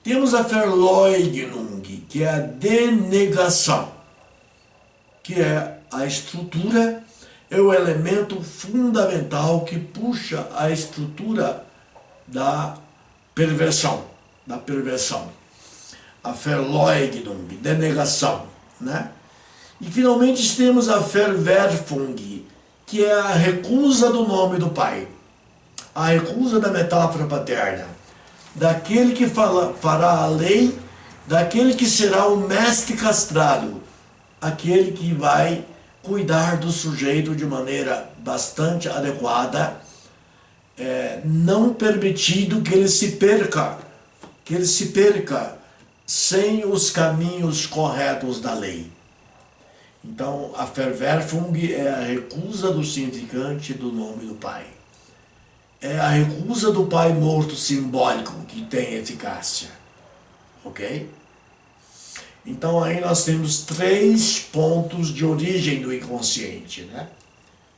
Temos a Verleugnung, que é a denegação, que é a estrutura, é o elemento fundamental que puxa a estrutura da perversão. A Verleugnung, denegação, né? E finalmente temos a Verwerfung, que é a recusa do nome do pai. A recusa da metáfora paterna, daquele que fará a lei, daquele que será o mestre castrado, aquele que vai cuidar do sujeito de maneira bastante adequada, não permitindo que ele se perca sem os caminhos corretos da lei. Então, a Verwerfung é a recusa do significante do nome do pai. É a recusa do pai morto simbólico que tem eficácia. Ok? Então aí nós temos 3 pontos de origem do inconsciente, né?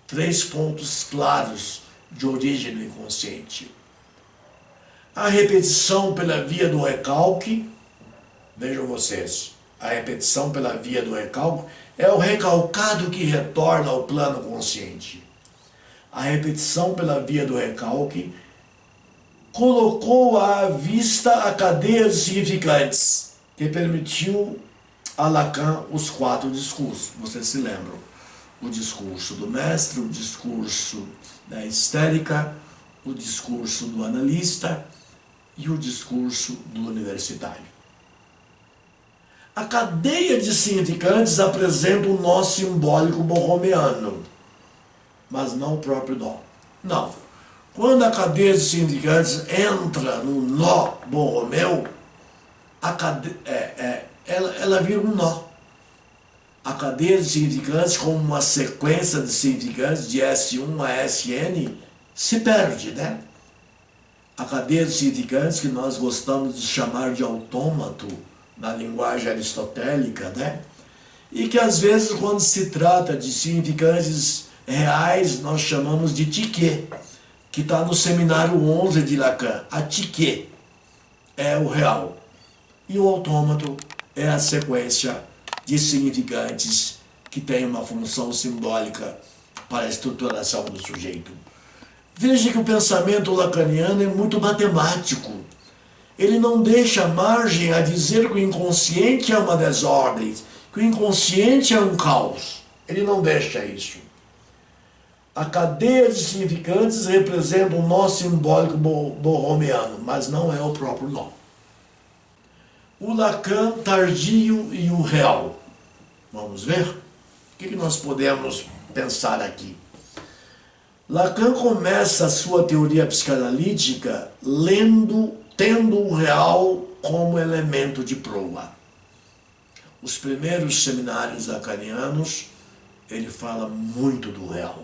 3 pontos claros de origem do inconsciente. A repetição pela via do recalque, vejam vocês, a repetição pela via do recalque é o recalcado que retorna ao plano consciente. A repetição pela via do recalque colocou à vista a cadeia de significantes que permitiu a Lacan os 4 discursos. Vocês se lembram? O discurso do mestre, o discurso da histérica, o discurso do analista e o discurso do universitário. A cadeia de significantes apresenta o nó simbólico borromeano, mas não o próprio nó. Não. Quando a cadeia de significantes entra no nó Borromeu, ela vira um nó. A cadeia de significantes, como uma sequência de significantes de S1 a Sn, se perde, né? A cadeia de significantes, que nós gostamos de chamar de autômato na linguagem aristotélica, né? E que às vezes, quando se trata de significantes reais, nós chamamos de tique, que está no seminário 11 de Lacan. A tique é o real e o autômato é a sequência de significantes que tem uma função simbólica para a estruturação do sujeito. Veja que o pensamento lacaniano é muito matemático. Ele não deixa margem a dizer que o inconsciente é uma desordem, que o inconsciente é um caos. Ele não deixa isso. A cadeia de significantes representa um nó simbólico borromeano, mas não é o próprio nó. O Lacan tardio e o real. Vamos ver? O que nós podemos pensar aqui? Lacan começa a sua teoria psicanalítica tendo o real como elemento de proa. Os primeiros seminários lacanianos, ele fala muito do real.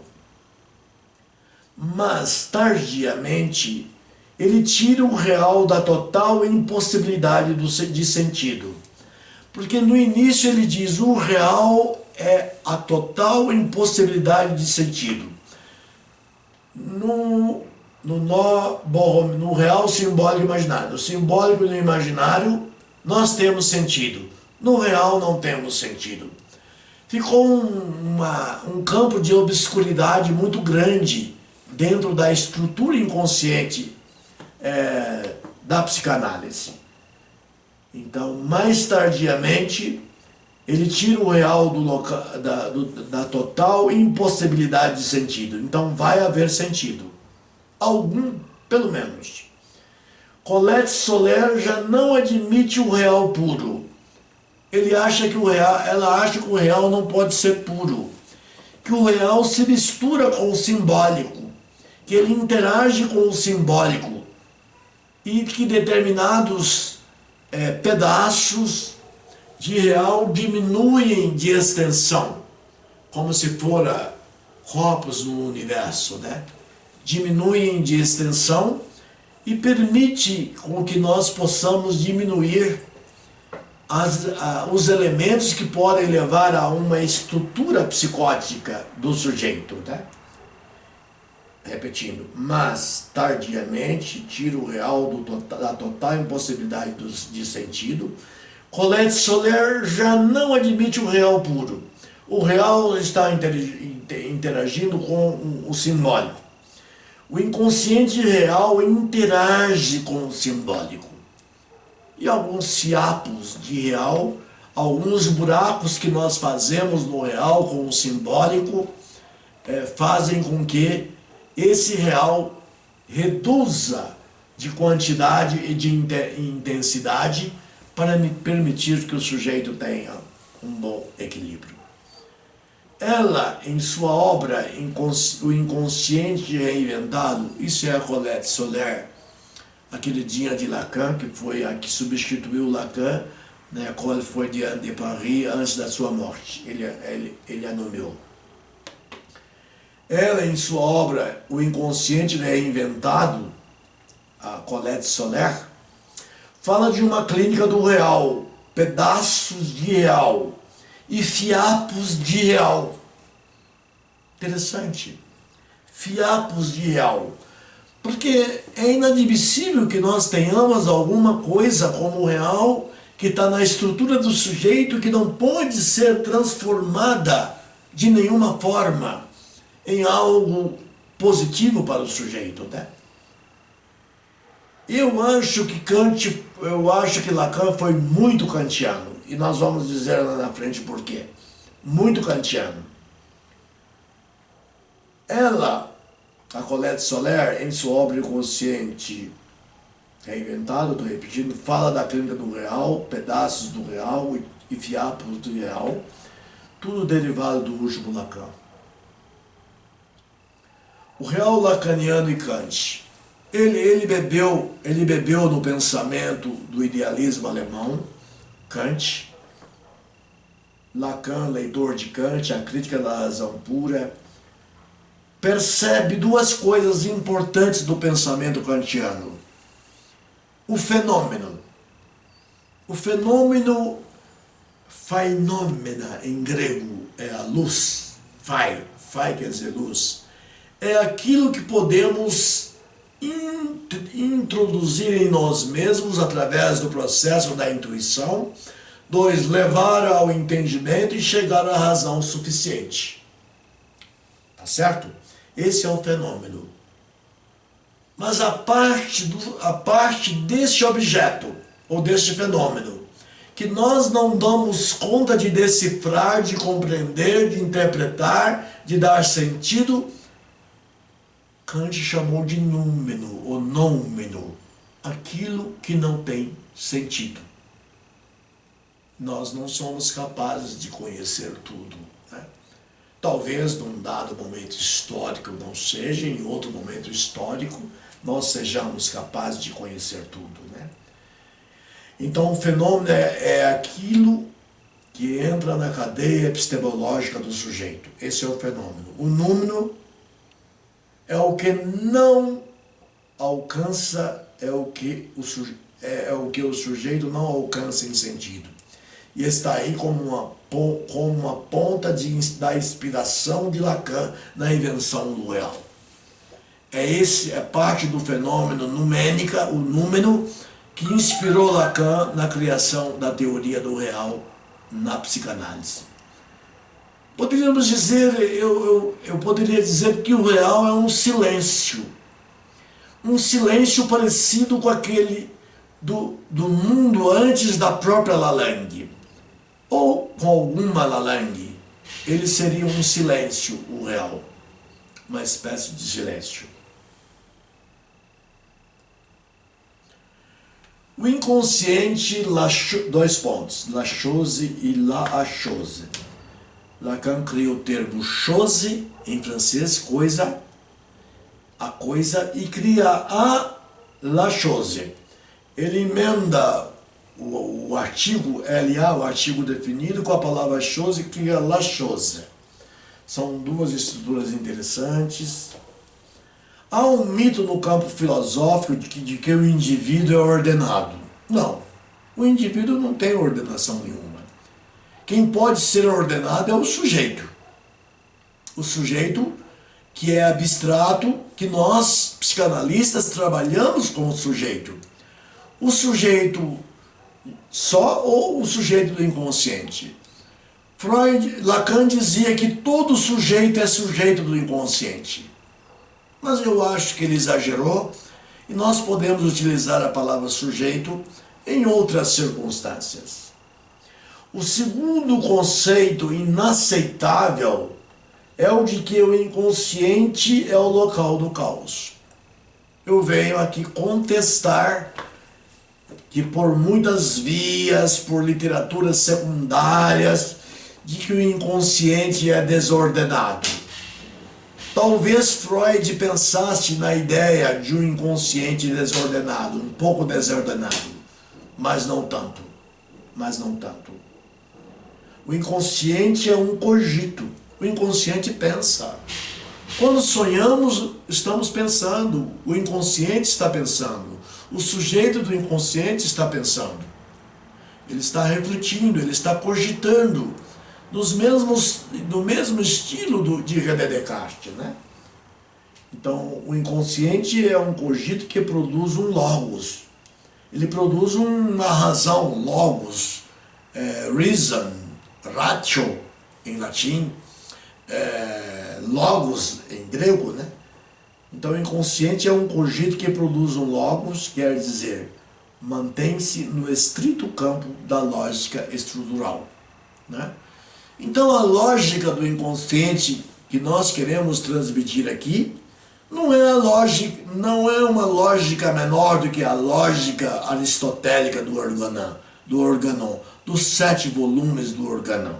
Mas, tardiamente, ele tira o real da total impossibilidade de sentido. Porque no início ele diz, o real é a total impossibilidade de sentido. No real simbólico imaginário. No simbólico e no imaginário, nós temos sentido. No real não temos sentido. Ficou um campo de obscuridade muito grande dentro da estrutura inconsciente da psicanálise. Então, mais tardiamente, ele tira o real da total impossibilidade de sentido. Então, vai haver sentido. Algum, pelo menos. Colette Soler já não admite o real puro. Ela acha que o real não pode ser puro. Que o real se mistura com o simbólico. Que ele interage com o simbólico. E que determinados pedaços de real diminuem de extensão, como se fora corpos no universo, né? Diminuem de extensão e permite com que nós possamos diminuir os elementos que podem levar a uma estrutura psicótica do sujeito, né? Repetindo, mas tardiamente tira o real da total impossibilidade de sentido. Colette Soler já não admite o real puro. O real está interagindo com o simbólico. O inconsciente real interage com o simbólico. E alguns fiapos de real, alguns buracos que nós fazemos no real com o simbólico, fazem com que esse real reduza de quantidade e de intensidade para me permitir que o sujeito tenha um bom equilíbrio. Ela, em sua obra O Inconsciente Reinventado, isso é a Colette Soler, a queridinha de Lacan, que foi a que substituiu Lacan na École Freudienne de Paris antes da sua morte. Ele a nomeou. Ela, em sua obra O Inconsciente Reinventado, a Colette Soler, fala de uma clínica do real, pedaços de real e fiapos de real. Interessante. Fiapos de real. Porque é inadmissível que nós tenhamos alguma coisa como real que está na estrutura do sujeito que não pode ser transformada de nenhuma forma em algo positivo para o sujeito, né? Eu acho que Lacan foi muito kantiano, e nós vamos dizer lá na frente por quê. Muito kantiano. Ela, a Colette Soler, em sua obra Inconsciente Reinventado, estou repetindo, fala da clínica do real, pedaços do real e fiapos do real, tudo derivado do último Lacan. O real lacaniano e Kant. Ele bebeu no pensamento do idealismo alemão, Kant. Lacan, leitor de Kant, a crítica da razão pura, percebe duas coisas importantes do pensamento kantiano. O fenômeno. O fenômeno, phainômena em grego, é a luz. Phai quer dizer luz. É aquilo que podemos introduzir em nós mesmos através do processo da intuição, dois, levar ao entendimento e chegar à razão suficiente. Tá certo? Esse é o fenômeno. Mas a parte deste objeto, ou deste fenômeno, que nós não damos conta de decifrar, de compreender, de interpretar, de dar sentido, Kant chamou de númeno, ou nômeno, aquilo que não tem sentido. Nós não somos capazes de conhecer tudo, né? Talvez num dado momento histórico não seja, em outro momento histórico nós sejamos capazes de conhecer tudo, né? Então, o fenômeno é aquilo que entra na cadeia epistemológica do sujeito. Esse é o fenômeno. O número é o que não alcança, é o que o sujeito não alcança em sentido. E está aí como uma ponta da inspiração de Lacan na invenção do real. É parte do fenômeno numênica, o número, que inspirou Lacan na criação da teoria do real na psicanálise. Poderíamos dizer, eu poderia dizer que o real é um silêncio parecido com aquele do mundo antes da própria Lalande, ou com alguma Lalande. Ele seria um silêncio, o real, uma espécie de silêncio. O inconsciente, dois pontos, la chose e la chose. Lacan cria o termo chose, em francês, coisa, a coisa, e cria la chose. Ele emenda o artigo LA, o artigo definido, com a palavra chose, e cria la chose. São duas estruturas interessantes. Há um mito no campo filosófico de que o indivíduo é ordenado. Não, o indivíduo não tem ordenação nenhuma. Quem pode ser ordenado é o sujeito. O sujeito que é abstrato, que nós, psicanalistas, trabalhamos com o sujeito. O sujeito só ou o sujeito do inconsciente? Lacan dizia que todo sujeito é sujeito do inconsciente. Mas eu acho que ele exagerou e nós podemos utilizar a palavra sujeito em outras circunstâncias. O segundo conceito inaceitável é o de que o inconsciente é o local do caos. Eu venho aqui contestar que por muitas vias, por literaturas secundárias, de que o inconsciente é desordenado. Talvez Freud pensasse na ideia de um inconsciente desordenado, um pouco desordenado, mas não tanto. O inconsciente é um cogito. O inconsciente pensa. Quando sonhamos, estamos pensando. O inconsciente está pensando. O sujeito do inconsciente está pensando. Ele está refletindo, ele está cogitando. Do mesmo estilo de René Descartes, né? Então, o inconsciente é um cogito que produz um logos. Ele produz uma razão, logos, reason, ratio, em latim, logos, em grego, né? Então, o inconsciente é um cogito que produz um logos, quer dizer, mantém-se no estrito campo da lógica estrutural, né? Então, a lógica do inconsciente que nós queremos transmitir aqui não é uma lógica menor do que a lógica aristotélica do Organon, dos 7 volumes do Organon.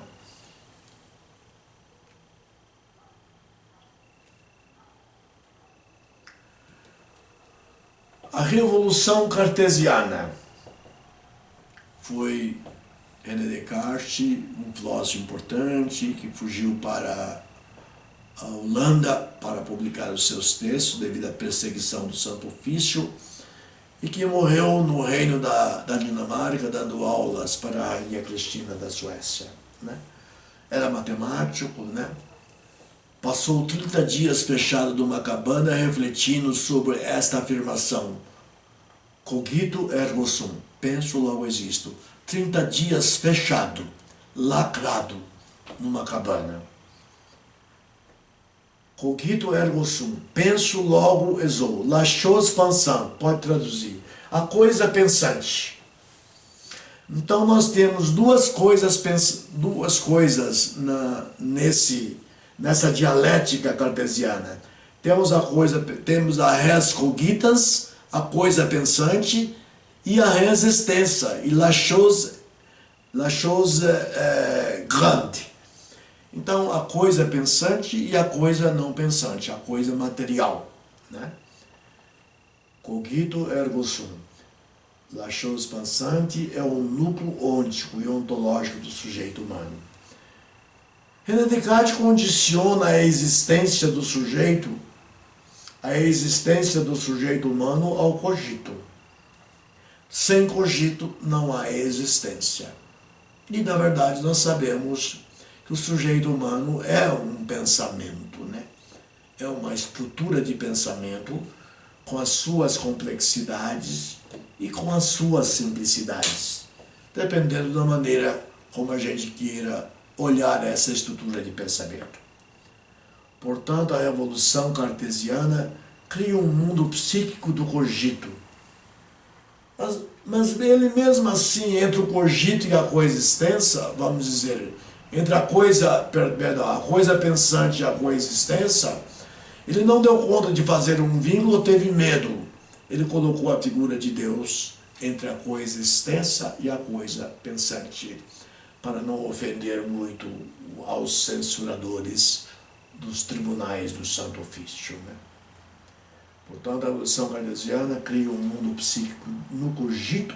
A Revolução Cartesiana foi René Descartes, um filósofo importante que fugiu para a Holanda para publicar os seus textos devido à perseguição do Santo Ofício e que morreu no reino da Dinamarca dando aulas para a rainha Cristina da Suécia, né? Era matemático, né? Passou 30 dias fechado numa cabana refletindo sobre esta afirmação: cogito ergo sum, penso logo existo. 30 dias fechado, lacrado, numa cabana. Cogito ergo sum, penso logo exou. La chose pensante, pode traduzir. A coisa pensante. Então nós temos duas coisas nessa dialética cartesiana. Temos a res cogitas, a coisa pensante, e a res extensa, e la chose grande. Então, a coisa pensante e a coisa não pensante, a coisa material, né? Cogito ergo sum. La chose pensante é o núcleo ôntico e ontológico do sujeito humano. René Descartes condiciona a existência do sujeito humano ao cogito. Sem cogito não há existência. E, na verdade, nós sabemos que o sujeito humano é um pensamento, né? É uma estrutura de pensamento com as suas complexidades e com as suas simplicidades, dependendo da maneira como a gente queira olhar essa estrutura de pensamento. Portanto, a evolução cartesiana cria um mundo psíquico do cogito. Mas ele mesmo assim, entre o cogito e a coisa extensa, vamos dizer, entre a coisa pensante e a coisa extensa, ele não deu conta de fazer um vínculo, teve medo. Ele colocou a figura de Deus entre a coisa extensa e a coisa pensante, para não ofender muito aos censuradores dos tribunais do Santo Ofício, né? Portanto, a evolução cartesiana cria um mundo psíquico no cogito,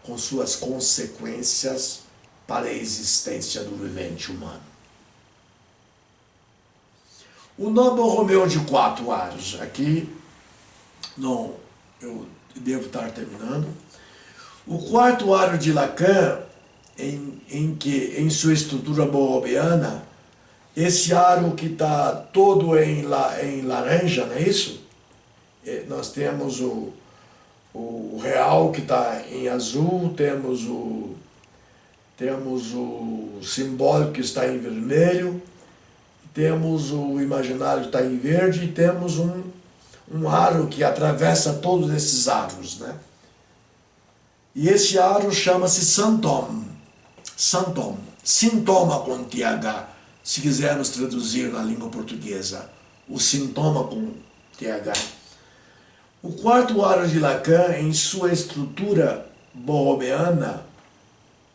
com suas consequências para a existência do vivente humano. O Noble Romeu de 4 aros, aqui, não, eu devo estar terminando. O quarto aro de Lacan, em sua estrutura bohobiana, esse aro que está todo em laranja, não é isso? Nós temos o real que está em azul, temos o simbólico que está em vermelho, temos o imaginário que está em verde e temos um aro que atravessa todos esses aros, né? E esse aro chama-se sintoma com TH, se quisermos traduzir na língua portuguesa, o sintoma com TH. O quarto aro de Lacan, em sua estrutura bohomiana,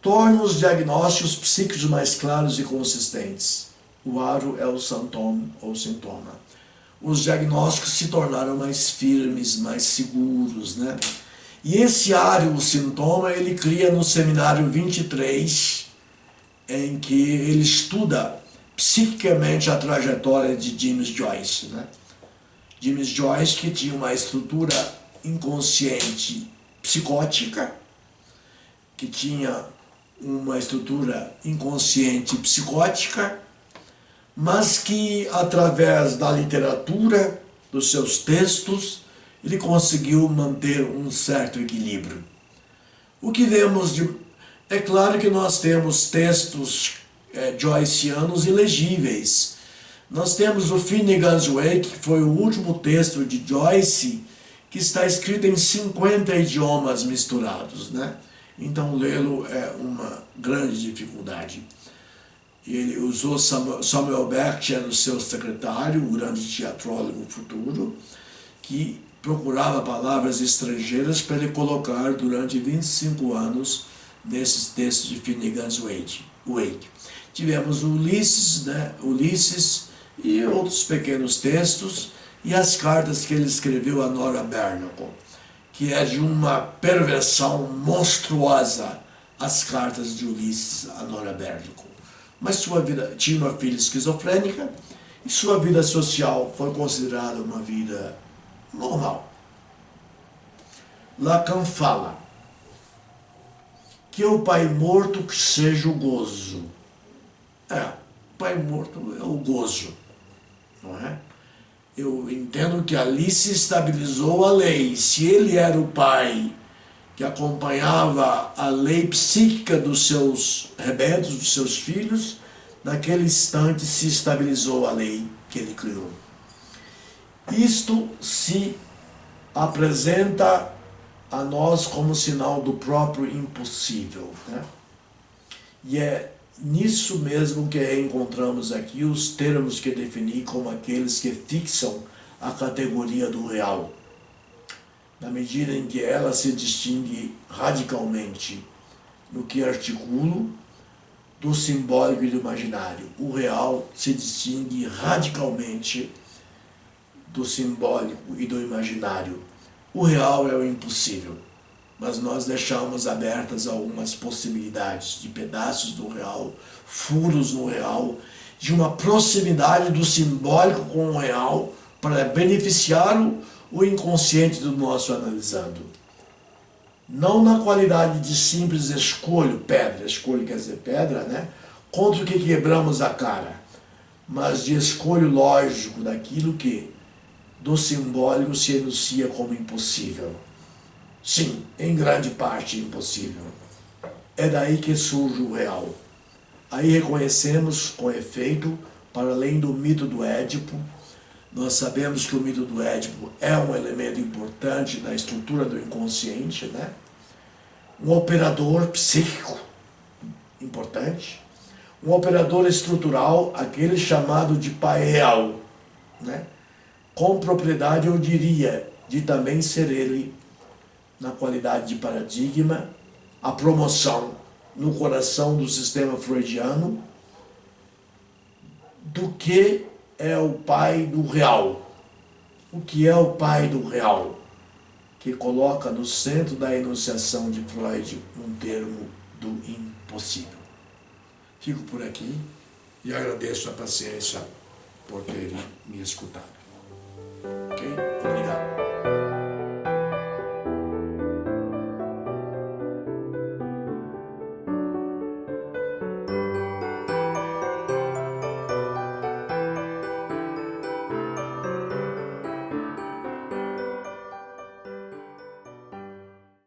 torna os diagnósticos psíquicos mais claros e consistentes. O aro é o sintoma ou sintoma. Os diagnósticos se tornaram mais firmes, mais seguros, né? E esse aro, o sintoma, ele cria no seminário 23, em que ele estuda psiquicamente a trajetória de James Joyce, né? James Joyce, que tinha uma estrutura inconsciente psicótica, que tinha uma estrutura inconsciente psicótica, mas que, através da literatura, dos seus textos, ele conseguiu manter um certo equilíbrio. O que vemos de... É claro que nós temos textos joycianos ilegíveis. Nós temos o Finnegan's Wake, que foi o último texto de Joyce, que está escrito em 50 idiomas misturados, né? Então, lê-lo é uma grande dificuldade. Ele usou Samuel Beckett, era o seu secretário, o grande teatrólogo futuro, que procurava palavras estrangeiras para ele colocar durante 25 anos nesses textos de Finnegan's Wake. Tivemos Ulisses, né? Ulisses e outros pequenos textos, e as cartas que ele escreveu a Nora Barnacle, que é de uma perversão monstruosa, as cartas de Ulisses a Nora Barnacle. Mas sua vida, tinha uma filha esquizofrênica, e sua vida social foi considerada uma vida normal. Lacan fala que o pai morto que seja o gozo. O pai morto é o gozo, não é? Eu entendo que ali se estabilizou a lei. Se ele era o pai que acompanhava a lei psíquica dos seus rebetos, dos seus filhos, naquele instante se estabilizou a lei que ele criou. Isto se apresenta a nós como sinal do próprio impossível, né? E é nisso mesmo que encontramos aqui os termos que defini como aqueles que fixam a categoria do real, na medida em que ela se distingue radicalmente no que articulo do simbólico e do imaginário. O real se distingue radicalmente do simbólico e do imaginário. O real é o impossível. mas nós deixamos abertas algumas possibilidades de pedaços do real, furos no real, de uma proximidade do simbólico com o real para beneficiar o inconsciente do nosso analisando. Não na qualidade de simples escolho, pedra, escolho quer dizer pedra, né? Contra o que quebramos a cara, mas de escolho lógico daquilo que do simbólico se enuncia como impossível. Sim, em grande parte impossível. É daí que surge o real. Aí reconhecemos, com efeito, para além do mito do Édipo, nós sabemos que o mito do Édipo é um elemento importante da estrutura do inconsciente, né? Um operador psíquico importante, um operador estrutural, aquele chamado de pai real, né? Com propriedade, eu diria, de também ser ele, na qualidade de paradigma, a promoção no coração do sistema freudiano do que é o pai do real. O que é o pai do real? Que coloca no centro da enunciação de Freud um termo do impossível. Fico por aqui e agradeço a paciência por terem me escutado. Ok? Obrigado.